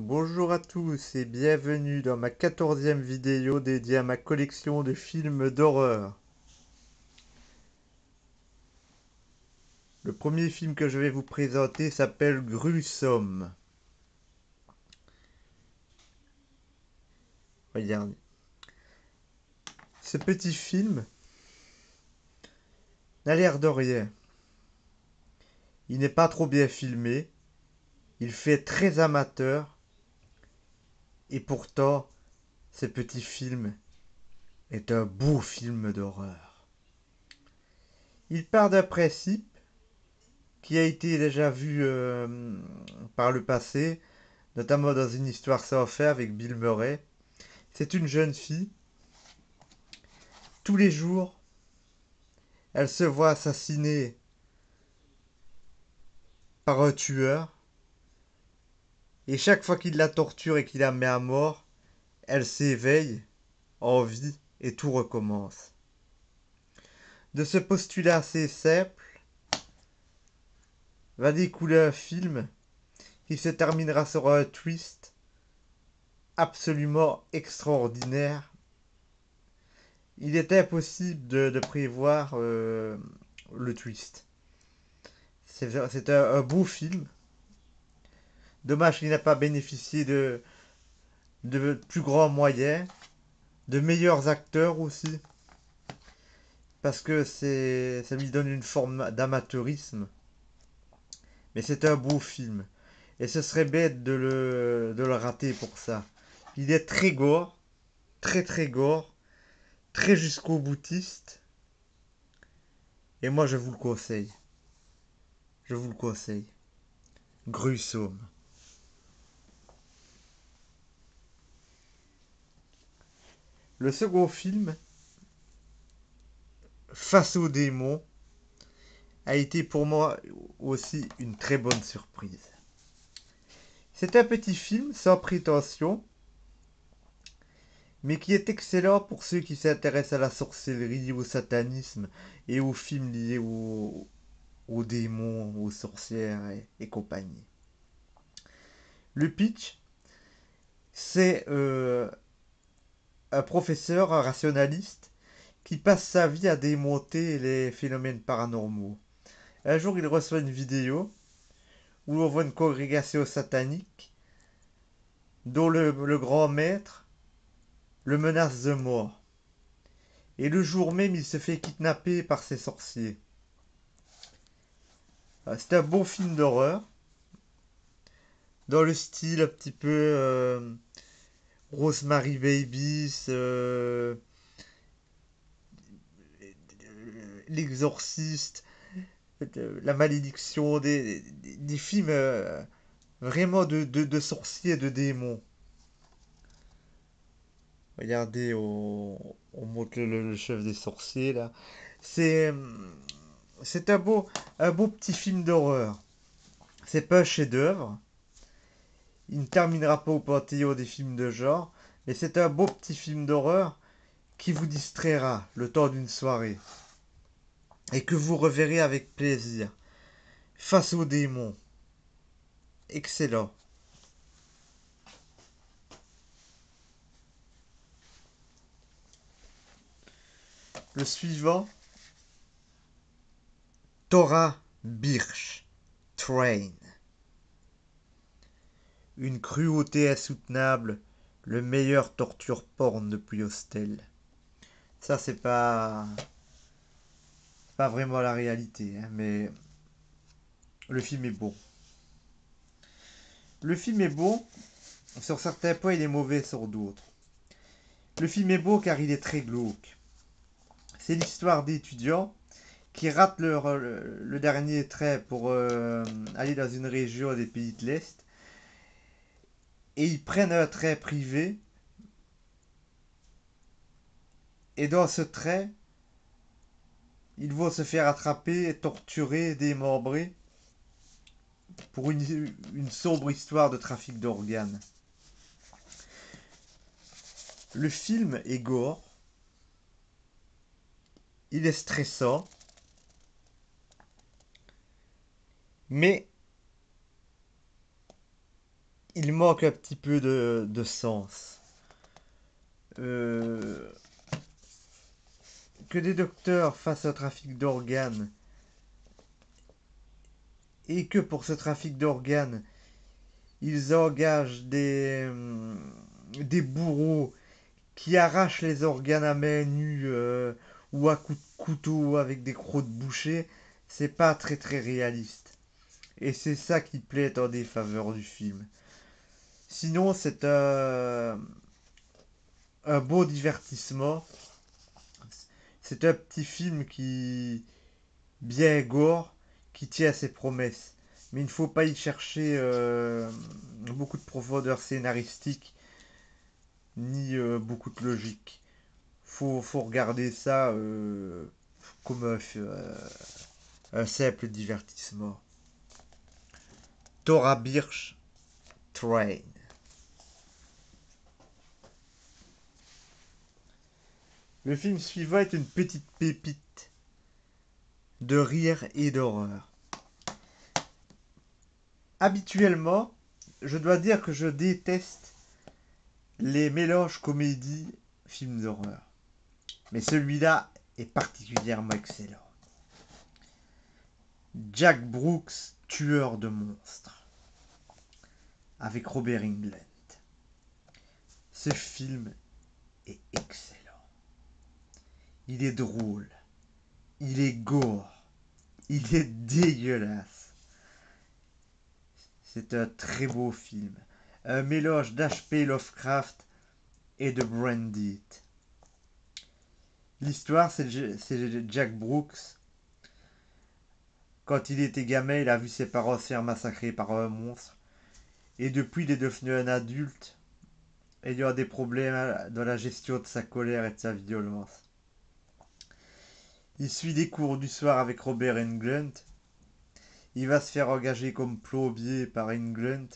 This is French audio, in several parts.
Bonjour à tous et bienvenue dans ma 14e vidéo dédiée à ma collection de films d'horreur. Le premier film que je vais vous présenter s'appelle Gruesome. Regardez. Ce petit film n'a l'air de rien. Il n'est pas trop bien filmé, il fait très amateur et pourtant ce petit film est un beau film d'horreur. Il part d'un principe qui a été déjà vu par le passé, notamment dans Une histoire sans fin avec Bill Murray. C'est une jeune fille. Tous les jours, elle se voit assassinée par un tueur. Et chaque fois qu'il la torture et qu'il la met à mort, elle s'éveille en vie et tout recommence. De ce postulat assez simple va découler un film qui se terminera sur un twist absolument extraordinaire. Il est impossible de prévoir le twist. C'est un beau film. Dommage qu'il n'a pas bénéficié de plus grands moyens, de meilleurs acteurs aussi, parce que ça lui donne une forme d'amateurisme. Mais c'est un beau film. Et ce serait bête de le rater pour ça. Il est très gore, très très gore, très jusqu'au boutiste. Et moi je vous le conseille. Je vous le conseille. Gruesome. Le second film, Face aux démons, a été pour moi aussi une très bonne surprise. C'est un petit film sans prétention, mais qui est excellent pour ceux qui s'intéressent à la sorcellerie, au satanisme et aux films liés aux démons, aux sorcières et compagnie. Le pitch, c'est un professeur, un rationaliste, qui passe sa vie à démonter les phénomènes paranormaux. Un jour, il reçoit une vidéo où on voit une congrégation satanique dont le grand maître le menace de mort. Et le jour même, il se fait kidnapper par ses sorciers. C'est un beau film d'horreur, dans le style un petit peu Rosemary Babies, L'Exorciste, La Malédiction, des films vraiment de sorciers et de démons. Regardez, on montre le chef des sorciers là. C'est c'est un beau petit film d'horreur. C'est pas un chef-d'œuvre. Il ne terminera pas au panthéon des films de genre, mais c'est un beau petit film d'horreur qui vous distraira le temps d'une soirée et que vous reverrez avec plaisir. Face aux démons. Excellent. Le suivant, Thora Birch, Train. Une cruauté insoutenable, le meilleur torture porn depuis Hostel. Ça, c'est pas vraiment la réalité, hein, mais le film est bon. Le film est bon, sur certains points, il est mauvais sur d'autres. Le film est beau car il est très glauque. C'est l'histoire d'étudiants qui ratent le dernier train pour aller dans une région des pays de l'Est et ils prennent un train privé et dans ce train, ils vont se faire attraper, torturer, démembrer pour une sombre histoire de trafic d'organes. Le film est gore, il est stressant, mais il manque un petit peu de sens. Euh, que des docteurs fassent un trafic d'organes et que pour ce trafic d'organes, ils engagent des bourreaux qui arrachent les organes à main nue ou à coups de couteau avec des crocs de boucher, c'est pas très très réaliste. Et c'est ça qui plaît en défaveur du film. Sinon, c'est un beau divertissement. C'est un petit film qui, bien gore, qui tient à ses promesses. Mais il ne faut pas y chercher beaucoup de profondeur scénaristique, ni beaucoup de logique. Faut regarder ça comme un simple divertissement. Tora Birch, Train. Le film suivant est une petite pépite de rire et d'horreur. Habituellement, je dois dire que je déteste les mélanges comédie-films d'horreur. Mais celui-là est particulièrement excellent. Jack Brooks, tueur de monstres, avec Robert Englund. Ce film est excellent. Il est drôle, il est gore, il est dégueulasse. C'est un très beau film. Un mélange d'H.P. Lovecraft et de Brandit. L'histoire, c'est Jack Brooks. Quand il était gamin, il a vu ses parents se faire massacrer par un monstre. Et depuis, il est devenu un adulte ayant des problèmes dans la gestion de sa colère et de sa violence. Il suit des cours du soir avec Robert Englund. Il va se faire engager comme plombier par Englund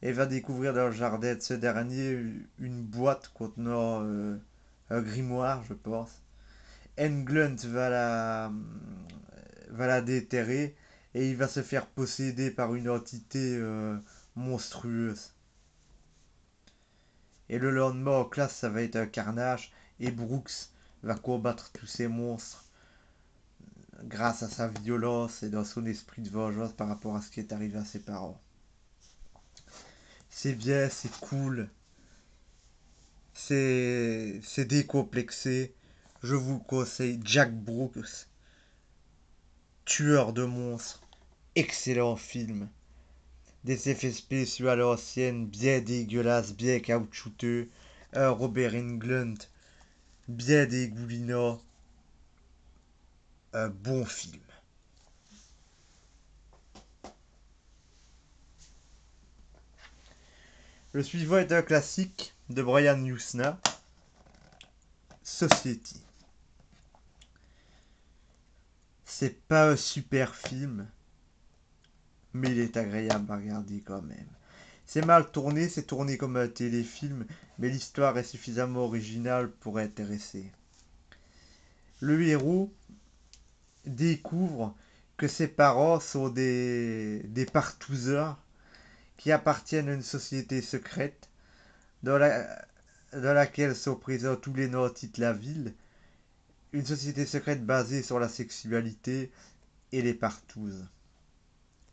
et va découvrir dans le jardin de ce dernier une boîte contenant un grimoire, je pense. Englund va la déterrer et il va se faire posséder par une entité monstrueuse. Et le lendemain en classe, ça va être un carnage et Brooks va combattre tous ces monstres grâce à sa violence et dans son esprit de vengeance par rapport à ce qui est arrivé à ses parents. C'est bien, c'est cool, c'est décomplexé. Je vous conseille Jack Brooks, tueur de monstres, excellent film. Des effets spéciaux à l'ancienne, bien dégueulasses, bien caoutchouteux. Un Robert Englund, bien dégoulinant. Un bon film. Le suivant est un classique de Brian Yuzna, Society. C'est pas un super film, mais il est agréable à regarder quand même. C'est mal tourné, c'est tourné comme un téléfilm, mais l'histoire est suffisamment originale pour intéresser. Le héros découvre que ses parents sont des partouzeurs qui appartiennent à une société secrète dans, la, dans laquelle sont présents tous les nantis de la ville. Une société secrète basée sur la sexualité et les partouzes.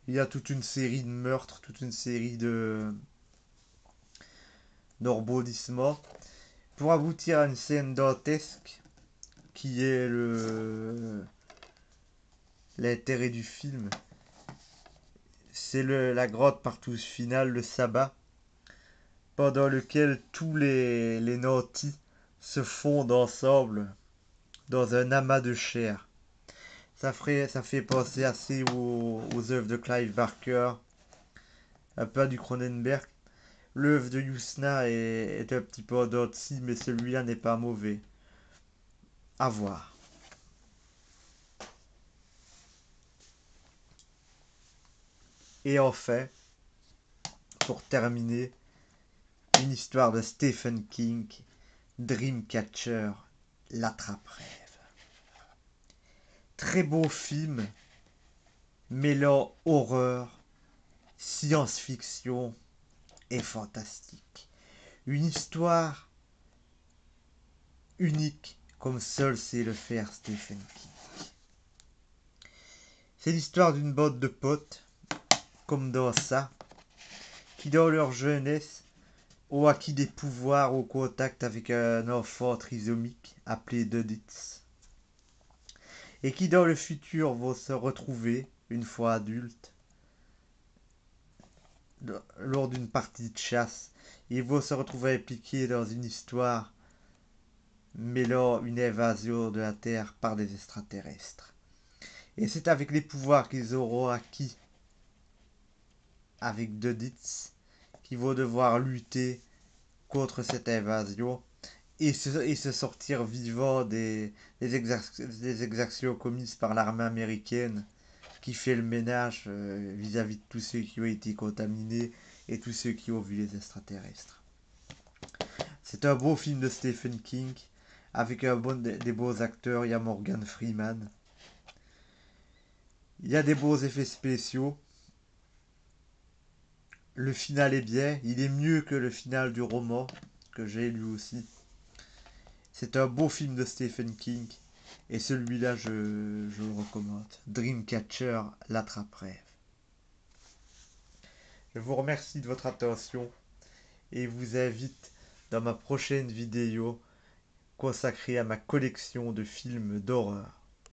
Il y a toute une série de meurtres, toute une série de rebondissements pour aboutir à une scène dantesque qui est l'intérêt du film. C'est la grande partouze finale, le sabbat, pendant lequel tous les nantis se fondent ensemble dans un amas de chair. Ça fait penser assez aux œuvres de Clive Barker, un peu à du Cronenberg. L'œuvre de Yusna est un petit peu en dents de scie, mais celui-là n'est pas mauvais. À voir. Et enfin, pour terminer, une histoire de Stephen King, Dreamcatcher, l'attrape-rêve. Très beau film, mêlant horreur, science-fiction, est fantastique. Une histoire unique comme seul sait le faire Stephen King. C'est l'histoire d'une bande de potes, comme dans ça, qui dans leur jeunesse ont acquis des pouvoirs au contact avec un enfant trisomique appelé Duditz, et qui dans le futur vont se retrouver, une fois adultes, lors d'une partie de chasse. Ils vont se retrouver impliqués dans une histoire mêlant une invasion de la Terre par des extraterrestres. Et c'est avec les pouvoirs qu'ils auront acquis avec Duditz qu'ils vont devoir lutter contre cette invasion et se sortir vivant des exactions commises par l'armée américaine qui fait le ménage vis-à-vis de tous ceux qui ont été contaminés et tous ceux qui ont vu les extraterrestres. C'est un beau film de Stephen King avec des beaux acteurs. Il y a Morgan Freeman. Il y a des beaux effets spéciaux. Le final est bien. Il est mieux que le final du roman que j'ai lu aussi. C'est un beau film de Stephen King. Et celui-là, je le recommande. Dreamcatcher, l'attrape-rêve. Je vous remercie de votre attention et vous invite dans ma prochaine vidéo consacrée à ma collection de films d'horreur.